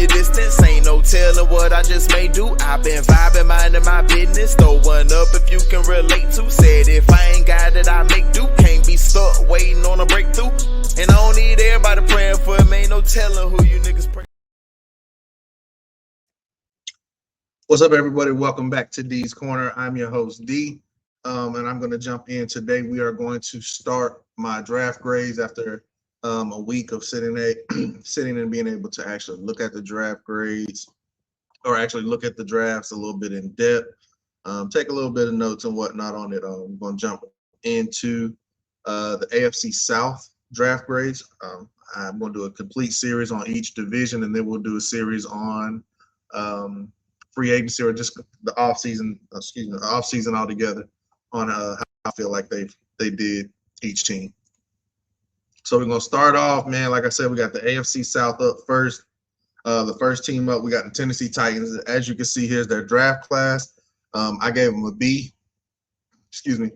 your distance. Ain't no telling what I just may do. I've been vibing, minding my business. Throw one up if you can relate to. Said if I ain't got it, I make do. Can't be stuck waiting on a breakthrough. And I don't need everybody praying for it. Ain't no telling who you niggas pray. What's up, everybody? Welcome back to D's Corner. I'm your host, D, and I'm going to jump in. Today, we are going to start my draft grades after a week of sitting and being able to actually look at the draft grades, or actually look at the drafts a little bit in depth, take a little bit of notes and whatnot on it. I'm going to jump into the AFC South draft grades. I'm going to do a complete series on each division, and then we'll do a series on free agency, or just the offseason altogether, on how I feel like they did each team. So we're gonna start off, man. Like I said, we got the AFC South up first. The first team up, we got the Tennessee Titans. As you can see, here's their draft class. I gave them a B. Excuse me.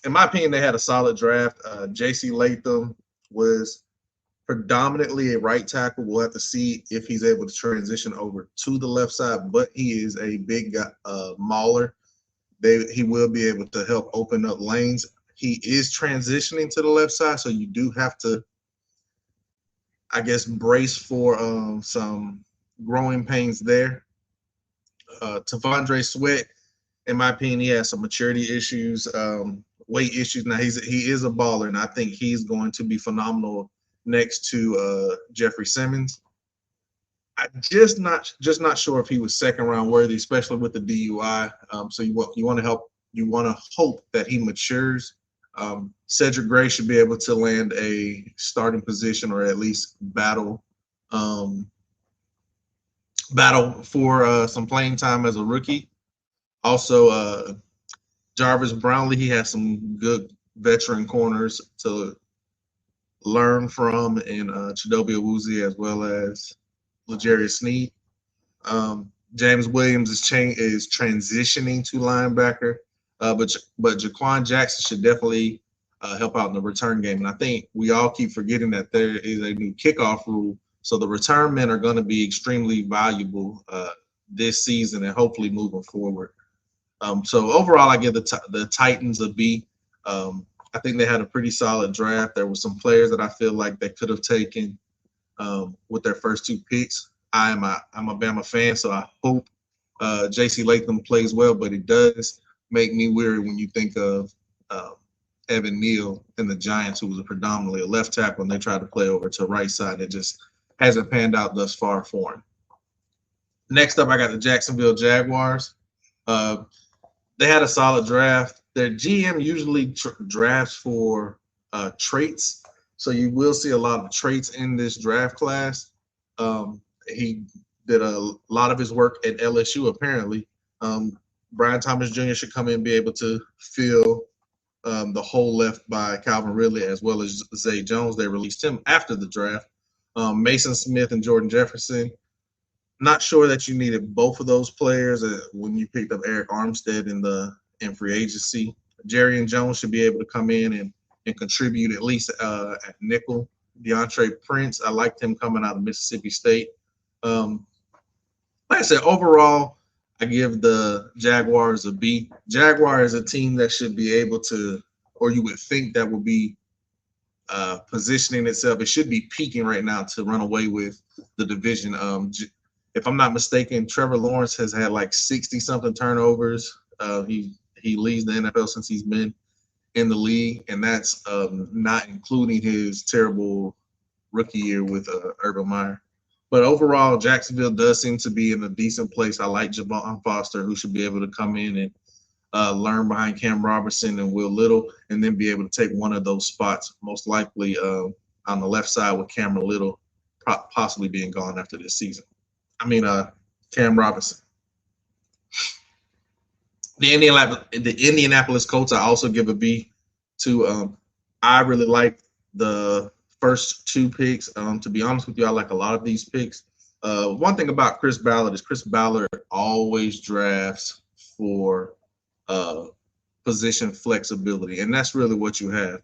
In my opinion, they had a solid draft. J.C. Latham was predominantly a right tackle. We'll have to see if he's able to transition over to the left side, but he is a big guy, mauler. He will be able to help open up lanes. He is transitioning to the left side, so you do have to, I guess, brace for some growing pains there. T'Vondre Sweat, in my opinion, he has some maturity issues, weight issues. Now he is a baller, and I think he's going to be phenomenal next to Jeffrey Simmons. I'm just not sure if he was second round worthy, especially with the DUI. So you want to hope that he matures. Cedric Gray should be able to land a starting position, or at least battle for some playing time as a rookie. Also, Jarvis Brownlee, he has some good veteran corners to learn from in Chidobe Awuzie, as well as L'Jarius Sneed. James Williams is transitioning to linebacker, but Jaquan Jackson should definitely help out in the return game. And I think we all keep forgetting that there is a new kickoff rule, so the return men are going to be extremely valuable this season and hopefully moving forward. So overall, I give the Titans a B. I think they had a pretty solid draft. There were some players that I feel like they could have taken with their first two picks. I'm a Bama fan, so I hope J.C. Latham plays well, but it does make me weary when you think of Evan Neal and the Giants, who was predominantly a left tackle, and they tried to play over to right side. It just hasn't panned out thus far for him. Next up, I got the Jacksonville Jaguars. They had a solid draft. Their GM usually drafts for traits, so you will see a lot of traits in this draft class. He did a lot of his work at LSU, apparently. Brian Thomas Jr. should come in and be able to fill the hole left by Calvin Ridley, as well as Zay Jones. They released him after the draft. Mason Smith and Jordan Jefferson. Not sure that you needed both of those players when you picked up Eric Armstead in free agency. Jerry and Jones should be able to come in and contribute at least at nickel. DeAndre Prince, I liked him coming out of Mississippi State. Like I said, overall, I give the Jaguars a B. Jaguar is a team that should be able to, or you would think that would be positioning itself. It should be peaking right now to run away with the division. If I'm not mistaken, Trevor Lawrence has had like 60-something turnovers. He leads the NFL since he's been in the league, and that's not including his terrible rookie year with Urban Meyer. But overall, Jacksonville does seem to be in a decent place. I like Javon Foster, who should be able to come in and learn behind Cam Robertson and Will Little, and then be able to take one of those spots, most likely on the left side with Cameron Little possibly being gone after this season. Cam Robinson. The Indianapolis Colts, I also give a B to. I really like the first two picks. To be honest with you, I like a lot of these picks. One thing about Chris Ballard is Chris Ballard always drafts for position flexibility, and that's really what you have.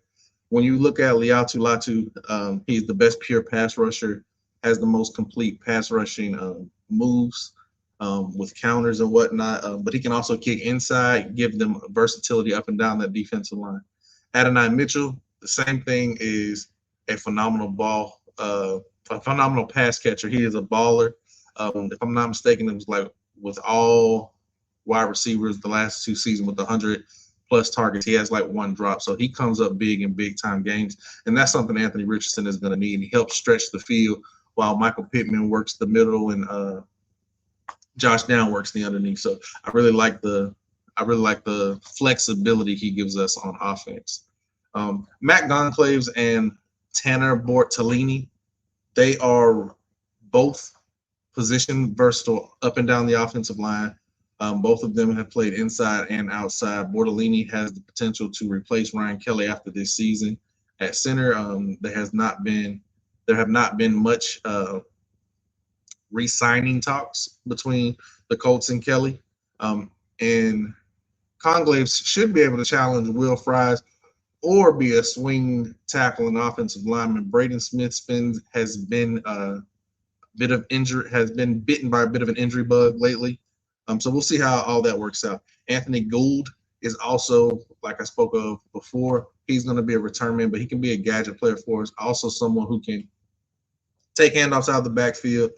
When you look at Liatu Latu, he's the best pure pass rusher has the most complete pass rushing moves with counters and whatnot. But he can also kick inside, give them versatility up and down that defensive line. Adonai Mitchell, the same thing, is a a phenomenal pass catcher. He is a baller. If I'm not mistaken, it was like with all wide receivers the last 2 seasons with 100+ targets. He has like one drop, so he comes up big in big time games, and that's something Anthony Richardson is going to need. He helps stretch the field while Michael Pittman works the middle and Josh Down works the underneath. So I really like the flexibility he gives us on offense. Matt Gonclaves and Tanner Bortolini, they are both position versatile up and down the offensive line. Both of them have played inside and outside. Bortolini has the potential to replace Ryan Kelly after this season at center. There have not been much re-signing talks between the Colts and Kelly. And Conglaves should be able to challenge Will Fries or be a swing tackle and offensive lineman. Braden Smith has been bitten by a bit of an injury bug lately. So we'll see how all that works out. Anthony Gould is also, like I spoke of before, he's going to be a return man, but he can be a gadget player for us. Also someone who can take handoffs out of the backfield,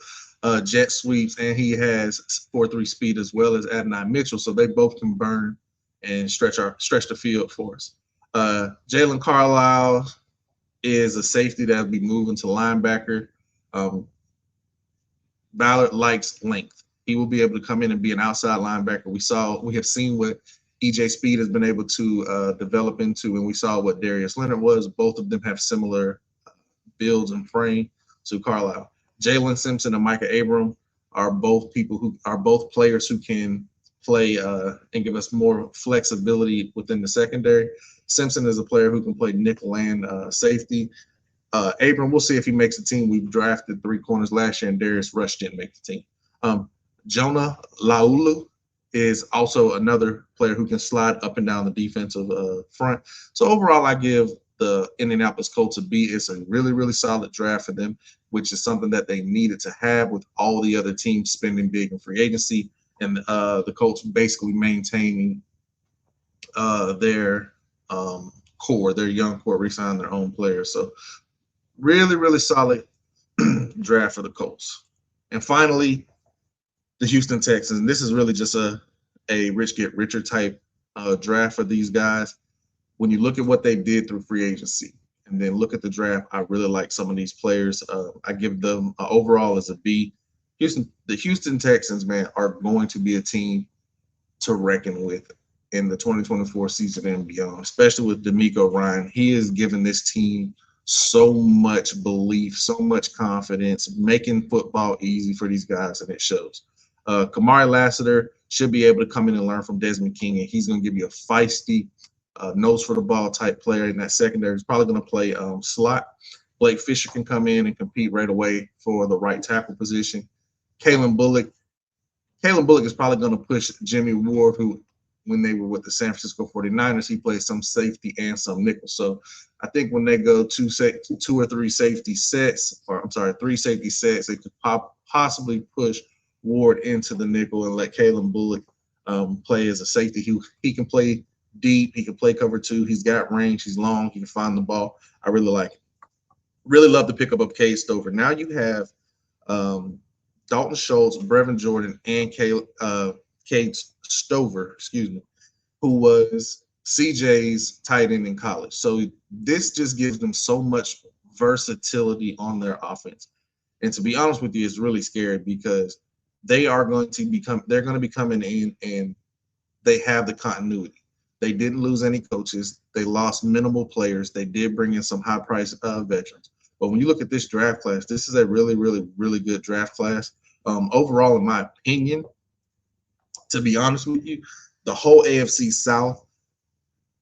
jet sweeps, and he has 4.3 speed as well as Adonai Mitchell. So they both can burn and stretch the field for us. Jalen Carlisle is a safety that will be moving to linebacker. Ballard likes length. He will be able to come in and be an outside linebacker. We have seen what EJ Speed has been able to develop into, and we saw what Darius Leonard was. Both of them have similar builds and frame to Carlisle. Jalen Simpson and Micah Abram are both players who can play and give us more flexibility within the secondary. Simpson is a player who can play nickel and safety. Abram, we'll see if he makes the team. We've drafted 3 corners last year, and Darius Rush didn't make the team. Jonah Laulu is also another player who can slide up and down the defensive front. So overall, I give the Indianapolis Colts a B. It's a really, really solid draft for them, which is something that they needed to have with all the other teams spending big in free agency, and the Colts basically maintaining their core, their young core, re-signing their own players. So really, really solid draft for the Colts. And finally, the Houston Texans. And this is really just a rich get richer type draft for these guys. When you look at what they did through free agency and then look at the draft, I really like some of these players. I give them overall as a B. The Houston Texans, man, are going to be a team to reckon with in the 2024 season and beyond, especially with DeMeco Ryan. He has given this team so much belief, so much confidence, making football easy for these guys, and it shows. Kamari Lassiter should be able to come in and learn from Desmond King, and he's going to give you a feisty, nose for the ball type player in that secondary. He's probably going to play slot. Blake Fisher can come in and compete right away for the right tackle position. Kalen Bullock is probably going to push Jimmy Ward, who, when they were with the San Francisco 49ers, he played some safety and some nickel. So I think when they go 2 or 3 safety sets, or I'm sorry, 3 safety sets, they could possibly push Ward into the nickel and let Kalen Bullock play as a safety. He can play deep. He can play cover 2. He's got range. He's long. He can find the ball. I really like it. Really love the pickup of Cade Stover. Now you have Dalton Schultz, Brevin Jordan, and Cade Stover, who was CJ's tight end in college. So this just gives them so much versatility on their offense. And to be honest with you, it's really scary because they're going to be coming in and they have the continuity. They didn't lose any coaches. They lost minimal players. They did bring in some high-priced veterans. But when you look at this draft class, this is a really, really, really good draft class. Overall, in my opinion, to be honest with you, the whole AFC South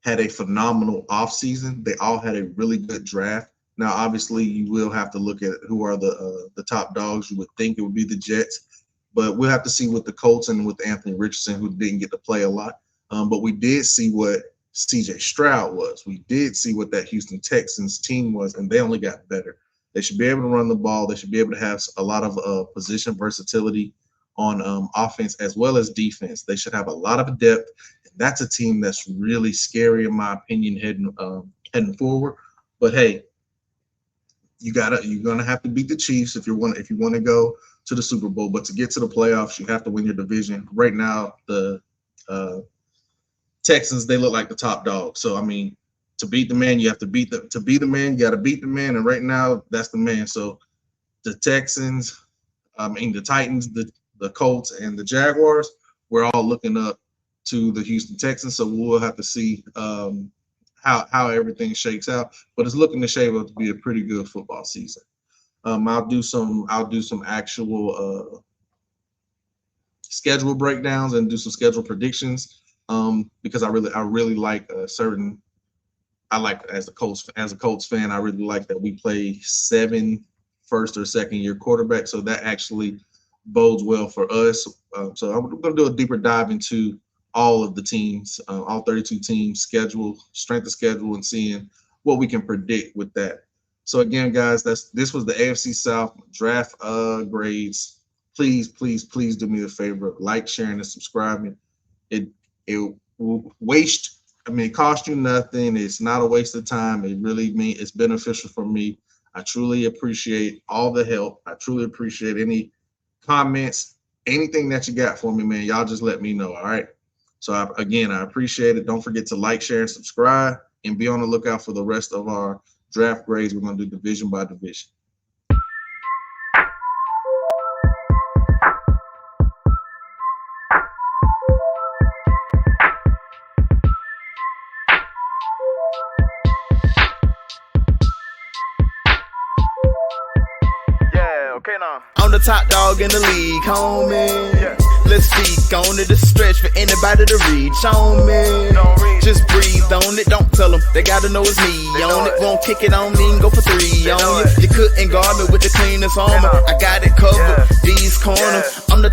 had a phenomenal offseason. They all had a really good draft. Now, obviously, you will have to look at who are the top dogs. You would think it would be the Jets, but we'll have to see with the Colts and with Anthony Richardson, who didn't get to play a lot. But we did see what C.J. Stroud was. We did see what that Houston Texans team was, and they only got better. They should be able to run the ball. They should be able to have a lot of position versatility on offense as well as defense. They should have a lot of depth. And that's a team that's really scary, in my opinion, heading forward. But hey, you're gonna have to beat the Chiefs if you want to go to the Super Bowl. But to get to the playoffs, you have to win your division. Right now, the Texans, they look like the top dog. So I mean, to beat the man, you have to beat to be the man, you got to beat the man. And right now, that's the man. So the Texans, the Titans, the Colts, and the Jaguars, we're all looking up to the Houston Texans. So we'll have to see how everything shakes out. But it's looking to shape up to be a pretty good football season. I'll do some actual schedule breakdowns and do some schedule predictions because I really like certain. I like as a Colts fan, I really like that we play 7 first or second year quarterbacks. So that actually bodes well for us. So I'm going to do a deeper dive into all of the teams, all 32 teams, strength of schedule, and seeing what we can predict with that. So again, guys, this was the AFC South draft grades. Please do me a favor, like, sharing, and subscribing. It will it cost you nothing. It's not a waste of time. It's beneficial for me. I truly appreciate all the help. I truly appreciate any comments, anything that you got for me, man. Y'all just let me know. All right. So I appreciate it. Don't forget to like, share, and subscribe, and be on the lookout for the rest of our draft grades. We're going to do division by division. Okay, now. I'm the top dog in the league, homie. Yeah. Let's speak on it. The stretch for anybody to reach on me. Just breathe on it. Don't tell them. They gotta know it's me on it. Won't kick it on me and go for 3 on you. You couldn't guard me with the cleanest armor. I got it covered. These corners. I'm the